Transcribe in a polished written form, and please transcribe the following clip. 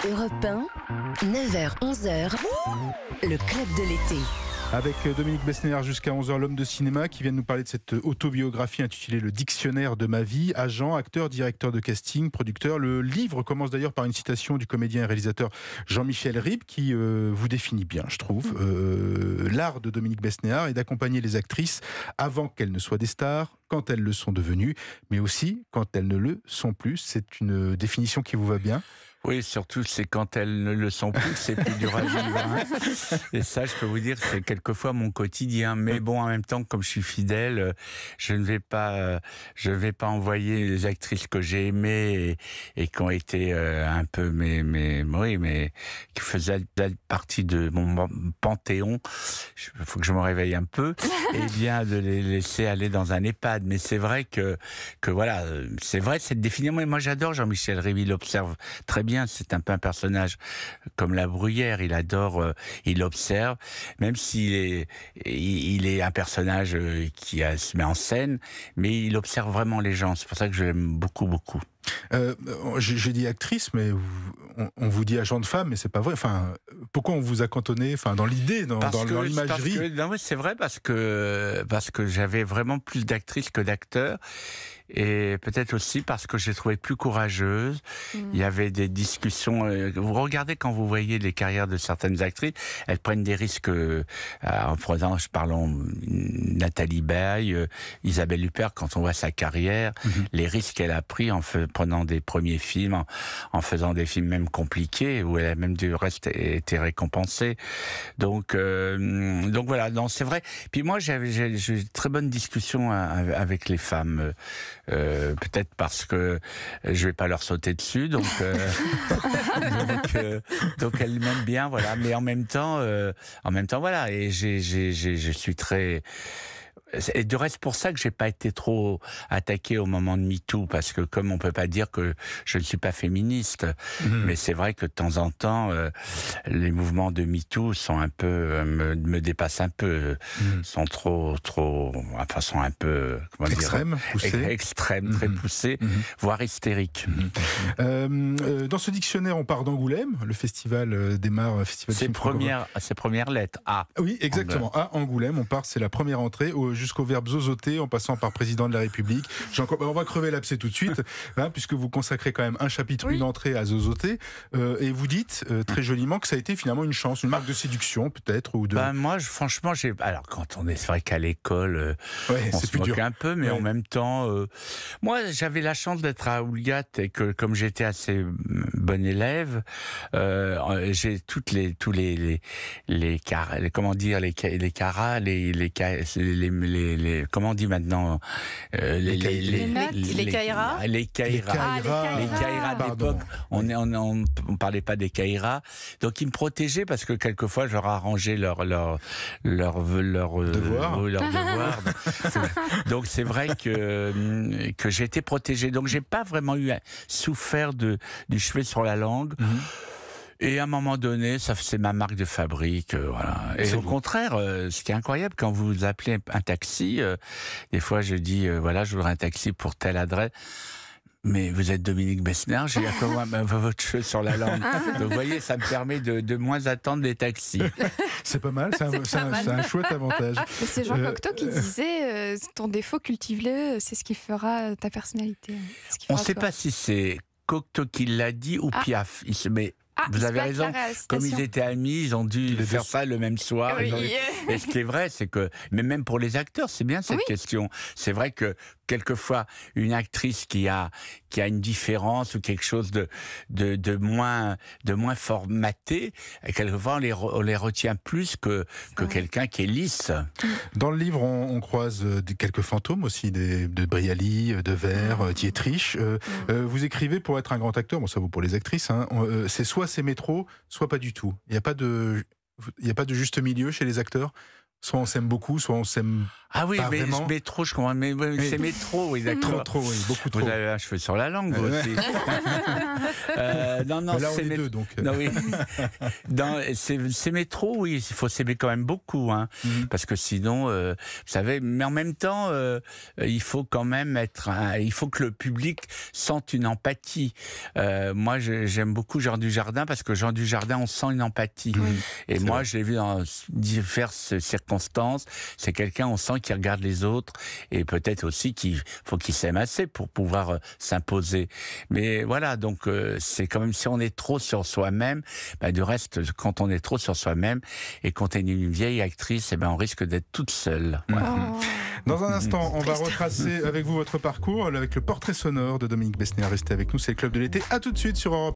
Europe 1, 9h-11h, le club de l'été. Avec Dominique Besnéard jusqu'à 11h, l'homme de cinéma qui vient de nous parler de cette autobiographie intitulée Le dictionnaire de ma vie. Agent, acteur, directeur de casting, producteur. Le livre commence d'ailleurs par une citation du comédien et réalisateur Jean-Michel Ribes qui vous définit bien, je trouve. L'art de Dominique Besnéard est d'accompagner les actrices avant qu'elles ne soient des stars, quand elles le sont devenues, mais aussi quand elles ne le sont plus. C'est une définition qui vous va bien ? Oui, surtout, c'est quand elles ne le sont plus, c'est plus dur à vivre. Hein. Et ça, je peux vous dire, c'est quelquefois mon quotidien. Mais bon, en même temps, comme je suis fidèle, je ne vais pas envoyer les actrices que j'ai aimées et qui ont été un peu, mais qui faisaient partie de mon panthéon. Il faut que je me réveille un peu. Et bien, de les laisser aller dans un EHPAD. Mais c'est vrai que voilà, c'est vrai, cette définition. Moi, j'adore Jean-Michel Ribes, il observe très bien. C'est un peu un personnage comme la Bruyère. Il adore, il observe, même s'il est un personnage qui se met en scène, mais il observe vraiment les gens. C'est pour ça que je l'aime beaucoup, beaucoup. J'ai dit actrice, mais on vous dit agent de femme, mais c'est pas vrai. Enfin, pourquoi on vous a cantonné, dans l'idée, dans l'imagerie? Non, c'est vrai parce que j'avais vraiment plus d'actrices que d'acteurs. Et peut-être aussi parce que j'ai trouvé plus courageuse. Il y avait des discussions. Vous regardez quand vous voyez les carrières de certaines actrices, elles prennent des risques. Parlons Nathalie Baye, Isabelle Huppert, quand on voit sa carrière, les risques qu'elle a pris en prenant des premiers films, en faisant des films même compliqués, où elle a même du reste été récompensée. Donc voilà, non, c'est vrai. Puis moi, j'ai une très bonne discussion avec les femmes. Peut-être parce que je vais pas leur sauter dessus, donc elles m'aiment bien, voilà. Mais en même temps, voilà. Et je suis très. Et de reste, pour ça que j'ai pas été trop attaqué au moment de MeToo, parce que comme on peut pas dire que je ne suis pas féministe, mais c'est vrai que de temps en temps, les mouvements de MeToo sont un peu me dépassent un peu, sont sont un peu extrêmes, poussés, extrêmes, très poussés, voire hystériques. Dans ce dictionnaire, on part d'Angoulême, le festival démarre. Ses premières lettres A. Oui, exactement. A Angoulême, on part, c'est la première entrée jusqu'au verbe zozoter, en passant par président de la République. On va crever l'abcès tout de suite, puisque vous consacrez quand même un chapitre, une entrée à zozoter, et vous dites très joliment que ça a été finalement une chance, une marque de séduction peut-être, ou de. Moi, franchement, alors c'est vrai qu'à l'école, on se moque un peu, mais en même temps, moi, j'avais la chance d'être à Oulgat et que comme j'étais assez bon élève, j'ai comment on dit maintenant, les caïras. Les caïras d'époque, on parlait pas des caïras, donc ils me protégeaient parce que quelquefois je leur arrangeais leur devoir. Donc c'est vrai que j'ai été protégé, donc j'ai pas vraiment souffert du cheveu sur la langue. Et à un moment donné, c'est ma marque de fabrique, voilà. Et au contraire, ce qui est incroyable, quand vous appelez un taxi, des fois je dis, je voudrais un taxi pour telle adresse. Mais vous êtes Dominique Besnéard, j'ai comment votre cheveu sur la langue. Donc vous voyez, ça me permet de moins attendre les taxis. C'est pas mal, c'est un chouette avantage. C'est Jean Cocteau qui disait ton défaut, cultive-le, c'est ce qui fera ta personnalité. On ne sait pas si c'est Cocteau qui l'a dit ou Piaf. Vous avez raison, comme ils étaient amis, ils ont dû faire ça le même soir. Oui. Et ce qui est vrai, c'est que, mais même pour les acteurs, c'est bien cette question. C'est vrai que quelquefois, une actrice qui a une différence ou quelque chose de moins formaté, quelquefois on les retient plus que quelqu'un qui est lisse. Dans le livre, on croise quelques fantômes aussi, de Brialy, de Vers, Dietrich. Vous écrivez pour être un grand acteur, ça vaut pour les actrices, c'est soit c'est métro, soit pas du tout. Il n'y a pas de juste milieu chez les acteurs. Soit on s'aime beaucoup, soit on s'aime Ah oui, pas mais vraiment. métro, je comprends. Mais c'est métro, oui, d'accord. Trop, oui, beaucoup trop. Vous avez un cheveu sur la langue, vous aussi. Non, Mais là, on c'est est deux, donc. Non, oui. C'est métro, oui, il faut s'aimer quand même beaucoup, hein, parce que sinon, vous savez, mais en même temps, il faut quand même il faut que le public sente une empathie. Moi, j'aime beaucoup Jean Dujardin parce que Jean Dujardin, on sent une empathie. Et moi, je l'ai vu dans diverses circonstances. C'est quelqu'un, on sent qu'il regarde les autres et peut-être aussi qu'il faut qu'il s'aime assez pour pouvoir s'imposer. Mais voilà, donc c'est quand même si on est trop sur soi-même, du reste, quand on est trop sur soi-même et qu'on est une vieille actrice, on risque d'être toute seule. Voilà. Oh. Dans un instant, on va retracer avec vous votre parcours avec le portrait sonore de Dominique Besnéard. Restez avec nous, c'est le Club de l'été. À tout de suite sur Europe.